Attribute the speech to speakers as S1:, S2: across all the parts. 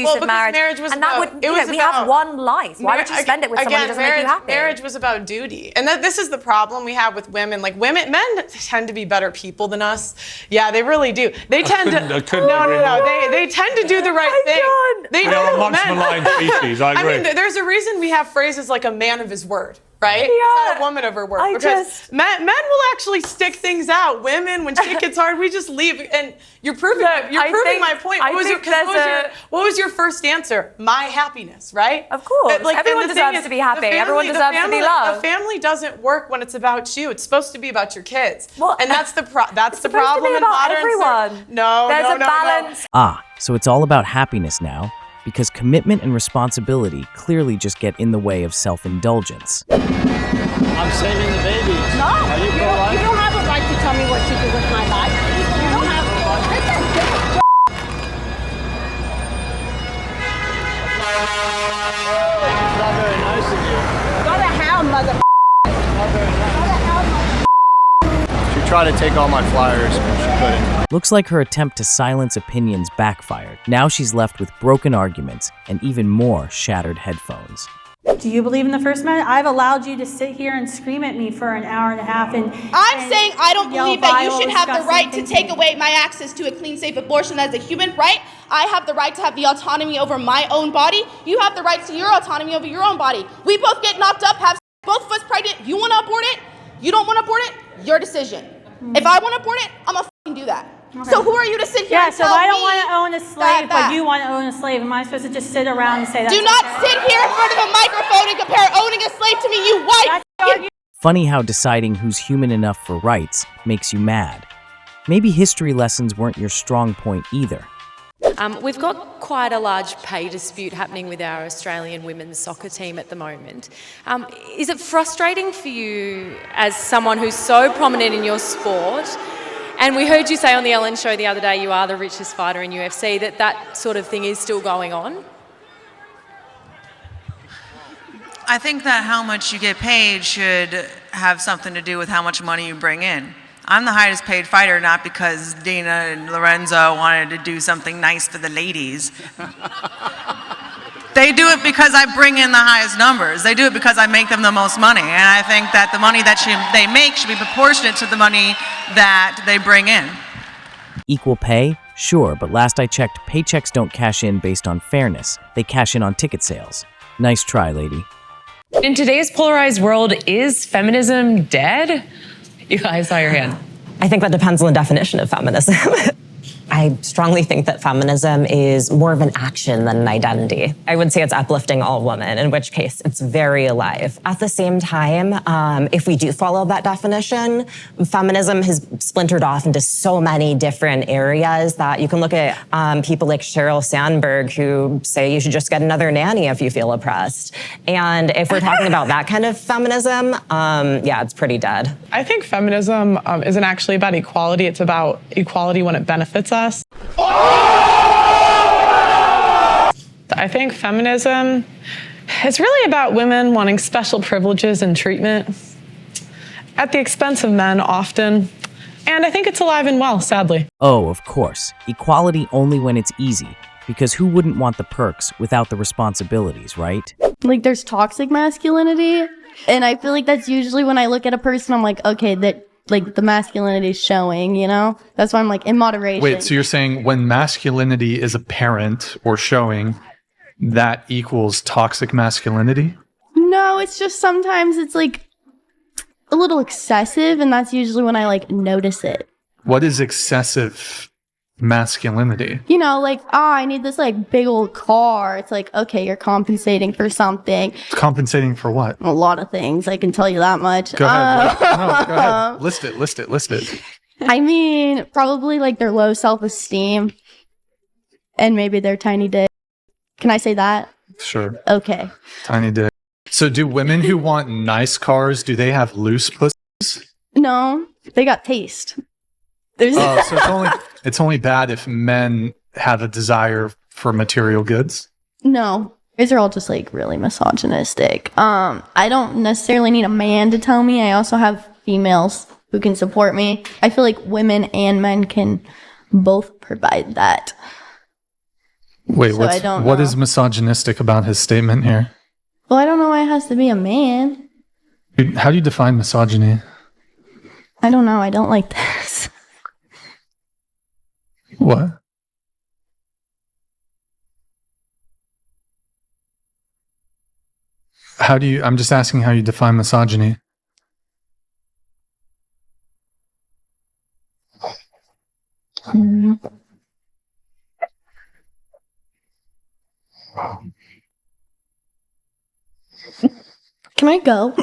S1: Well, because marriage was about,
S2: we have one life. Why would you spend it with someone who doesn't make you happy?
S1: Marriage was about duty. And this is the problem we have with women. Like men tend to be better people than us. Yeah, they really do. They tend to, they tend to do the right thing. They
S3: are a much maligned species, I agree.
S1: I mean, there's a reason we have phrases like a man of his word. Right?
S2: Yeah.
S1: It's not a woman of her word. Because men will actually stick things out. Women, when shit gets hard, we just leave. And you're proving my point. What was your first answer? My happiness, right?
S2: Of course. Like, everyone deserves to be happy. Everyone deserves to be loved.
S1: The family doesn't work when it's about you. It's supposed to be about your kids. Well, and that's the problem in modern.
S2: Everyone.
S1: There's
S2: a balance.
S4: So it's all about happiness now, because commitment and responsibility clearly just get in the way of self-indulgence.
S5: I'm saving the baby.
S6: No,
S5: are you pro-life?
S6: You don't have a right to tell me what to do with my life. You don't have a right.
S5: It's not very nice of you.
S6: Go to hell, mother.
S5: Not very nice. She tried to take all my flyers, but she couldn't.
S4: Looks like her attempt to silence opinions backfired. Now she's left with broken arguments and even more shattered headphones.
S7: Do you believe in the First Amendment? I've allowed you to sit here and scream at me for an hour and a half and
S8: I'm saying I don't believe that you should have the right to take away my access to a clean, safe abortion as a human right. I have the right to have the autonomy over my own body. You have the right to your autonomy over your own body. We both get knocked up, have both of us pregnant. You want to abort it? You don't want to abort it? Your decision. If I want to abort it, I'm gonna do that. Okay. So who are you to sit here and tell me?
S7: Yeah, so if I don't want to own a slave, but you want to own a slave, am I supposed to just sit around and say that?
S8: Do not sit here in front of a microphone and compare owning a slave to me, you white.
S4: Funny how deciding who's human enough for rights makes you mad. Maybe history lessons weren't your strong point either.
S9: We've got quite a large pay dispute happening with our Australian women's soccer team at the moment. Is it frustrating for you as someone who's so prominent in your sport? And we heard you say on the Ellen show the other day you are the richest fighter in UFC, that sort of thing is still going on?
S10: I think that how much you get paid should have something to do with how much money you bring in. I'm the highest paid fighter, not because Dina and Lorenzo wanted to do something nice for the ladies. They do it because I bring in the highest numbers. They do it because I make them the most money. And I think that the money that they make should be proportionate to the money that they bring in.
S4: Equal pay? Sure, but last I checked, paychecks don't cash in based on fairness. They cash in on ticket sales. Nice try, lady.
S11: In today's polarized world, is feminism dead? I saw your hand.
S12: I think that depends on the definition of feminism. I strongly think that feminism is more of an action than an identity. I would say it's uplifting all women, in which case it's very alive. At the same time, if we do follow that definition, feminism has splintered off into so many different areas that you can look at people like Sheryl Sandberg who say you should just get another nanny if you feel oppressed. And if we're talking about that kind of feminism, yeah, it's pretty dead.
S1: I think feminism isn't actually about equality. It's about equality when it benefits us. I think feminism is really about women wanting special privileges and treatment at the expense of men often. And I think it's alive and well, sadly.
S4: Oh, of course. Equality only when it's easy. Because who wouldn't want the perks without the responsibilities, right?
S13: Like, there's toxic masculinity. And I feel like that's usually when I look at a person, I'm like, okay, that like the masculinity is showing, you know? That's why I'm like in moderation.
S3: Wait, so you're saying when masculinity is apparent or showing, that equals toxic masculinity?
S13: No, it's just sometimes it's like a little excessive, and that's usually when I like notice it.
S3: What is excessive masculinity?
S13: You know, like, oh, I need this like big old car. It's like, okay, you're compensating for something.
S3: Compensating for what?
S13: A lot of things, I can tell you that much.
S3: Go ahead. No, go ahead. List it.
S13: I mean, probably like their low self-esteem and maybe their tiny dick. Can I say that?
S3: Sure.
S13: Okay.
S3: Tiny dick. So do women who want nice cars, do they have loose pussies?
S13: No, they got taste.
S3: So it's only bad if men have a desire for material goods?
S13: No. These are all just like really misogynistic. I don't necessarily need a man to tell me. I also have females who can support me. I feel like women and men can both provide that.
S3: Wait,
S13: So I don't
S3: what
S13: know.
S3: is misogynistic about his statement here?
S13: Well, I don't know why it has to be a man.
S3: How do you define misogyny?
S13: I don't know. I don't like this.
S3: What? I'm just asking how you define misogyny.
S13: Can I go?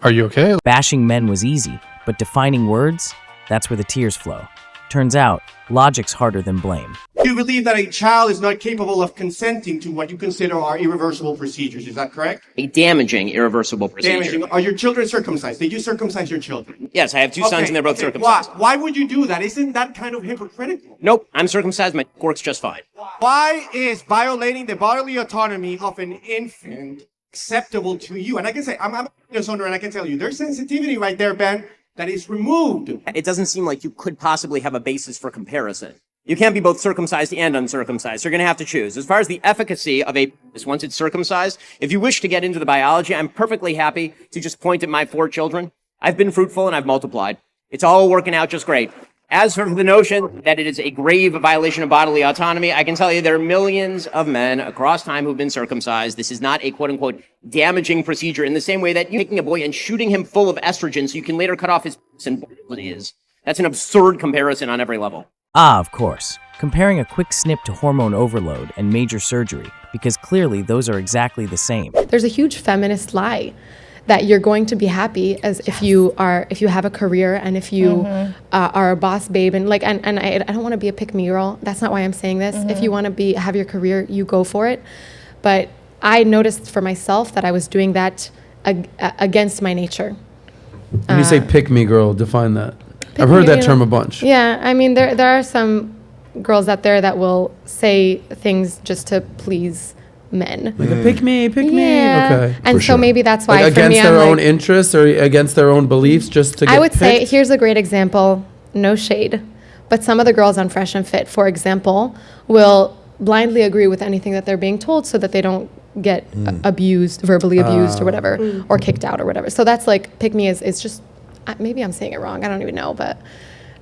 S3: Are you okay?
S4: Bashing men was easy, but defining words, that's where the tears flow. Turns out, logic's harder than blame.
S14: You believe that a child is not capable of consenting to what you consider are irreversible procedures, is that correct?
S15: A damaging, irreversible procedure.
S14: Damaging. Are your children circumcised? Did you circumcise your children?
S15: Yes, I have two sons and they're both
S14: Okay.
S15: circumcised.
S14: Why would you do that? Isn't that kind of hypocritical?
S15: Nope, I'm circumcised, my works just fine.
S14: Why is violating the bodily autonomy of an infant acceptable to you? And I can say, I'm a business owner and I can tell you, there's sensitivity right there, Ben, that is removed.
S15: It doesn't seem like you could possibly have a basis for comparison. You can't be both circumcised and uncircumcised. You're going to have to choose. As far as the efficacy of a penis once it's circumcised, if you wish to get into the biology, I'm perfectly happy to just point at my 4 children. I've been fruitful and I've multiplied. It's all working out just great. As for the notion that it is a grave violation of bodily autonomy, I can tell you there are millions of men across time who've been circumcised. This is not a quote-unquote damaging procedure in the same way that you taking a boy and shooting him full of estrogen so you can later cut off his penis and what it is. That's an absurd comparison on every level.
S4: Ah, of course. Comparing a quick snip to hormone overload and major surgery, because clearly those are exactly the same.
S16: There's a huge feminist lie that you're going to be happy as if you have a career and if you are a boss babe and I don't want to be a pick me girl. That's not why I'm saying this. If you want to have your career, you go for it. But I noticed for myself that I was doing that against my nature.
S17: When you say pick me girl, define that. I've heard that term a bunch.
S16: Yeah, I mean there are some girls out there that will say things just to please men.
S17: Like a pick me.
S16: Yeah.
S17: Okay.
S16: And so maybe that's why
S17: like
S16: for
S17: against
S16: me,
S17: their
S16: I'm
S17: own
S16: like,
S17: interests or against their own beliefs, just to get
S16: I would say
S17: picked?
S16: here's a great example. No shade, but some of the girls on Fresh and Fit, for example, will blindly agree with anything that they're being told so that they don't get abused, verbally abused or whatever, or kicked out or whatever. So that's like pick me is just maybe I'm saying it wrong. I don't even know, but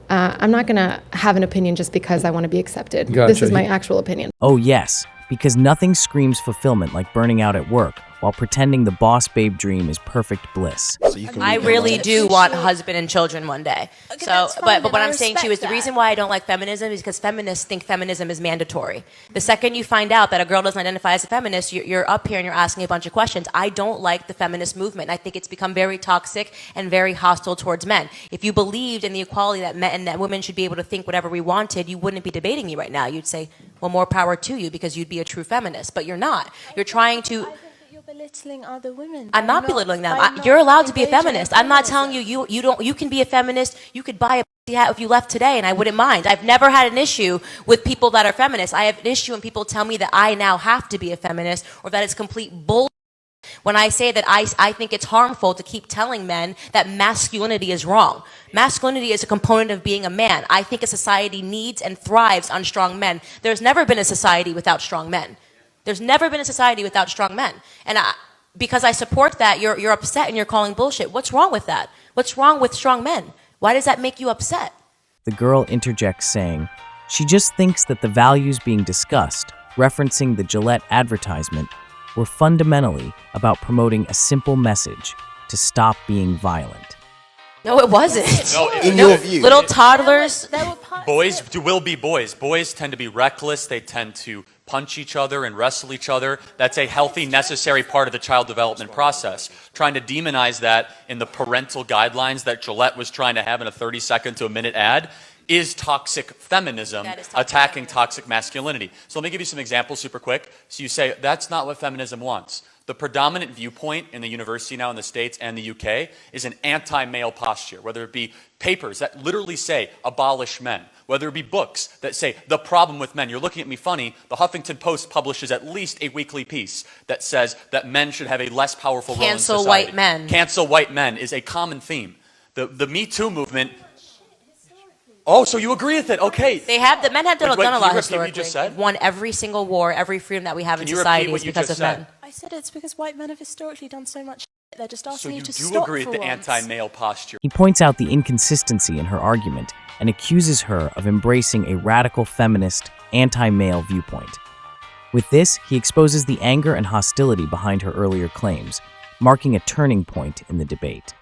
S16: I'm not gonna have an opinion just because I want to be accepted.
S17: Gotcha.
S16: This is my actual opinion.
S4: Oh yes, because nothing screams fulfillment like burning out at work while pretending the boss babe dream is perfect bliss.
S2: I really do want a husband and children one day. So, but what I'm saying to you is the reason why I don't like feminism is because feminists think feminism is mandatory. The second you find out that a girl doesn't identify as a feminist, you're up here and you're asking a bunch of questions. I don't like the feminist movement. I think it's become very toxic and very hostile towards men. If you believed in the equality that men and that women should be able to think whatever we wanted, you wouldn't be debating me right now. You'd say, well, more power to you because you'd be a true feminist. But you're not. You're trying to...
S18: belittling other women.
S2: I'm not belittling them. You're allowed to be a feminist. I'm not telling you you can be a feminist. You could buy a hat if you left today and I wouldn't mind. I've never had an issue with people that are feminists. I have an issue when people tell me that I now have to be a feminist or that it's complete bull. When I say that I think it's harmful to keep telling men that masculinity is wrong. Masculinity is a component of being a man. I think a society needs and thrives on strong men. There's never been a society without strong men. There's never been a society without strong men. And because I support that, you're upset and you're calling bullshit. What's wrong with that? What's wrong with strong men? Why does that make you upset?
S4: The girl interjects saying, she just thinks that the values being discussed, referencing the Gillette advertisement, were fundamentally about promoting a simple message to stop being violent.
S2: No, it wasn't.
S19: No, in your view.
S2: Little toddlers.
S19: Boys will be boys. Boys tend to be reckless. They tend to punch each other and wrestle each other. That's a healthy, necessary part of the child development process. Trying to demonize that in the parental guidelines that Gillette was trying to have in a 30-second to a minute ad is toxic feminism, attacking toxic masculinity. So let me give you some examples super quick. So you say, that's not what feminism wants. The predominant viewpoint in the university now in the States and the UK is an anti-male posture, whether it be papers that literally say abolish men, whether it be books that say the problem with men. You're looking at me funny. The Huffington Post publishes at least a weekly piece that says that men should have a less powerful role in society.
S2: Cancel white men.
S19: Cancel white men is a common theme. The Me Too movement. Oh, so you agree with it? Okay.
S2: They have the men have done,
S19: Wait,
S2: done a
S19: can
S2: lot
S19: you repeat what you
S2: historically.
S19: just said?
S2: Won every single war, every freedom that we have in
S19: Can you repeat
S2: society
S19: what
S2: is
S19: you
S2: because of
S19: just said?
S2: men.
S18: I said it's because white men have historically done so much. They're just
S19: So
S18: asking
S19: you
S18: you to
S19: do
S18: stop
S19: agree
S18: for
S19: with the
S18: once.
S19: anti-male posture?
S4: He points out the inconsistency in her argument and accuses her of embracing a radical feminist, anti-male viewpoint. With this, he exposes the anger and hostility behind her earlier claims, marking a turning point in the debate.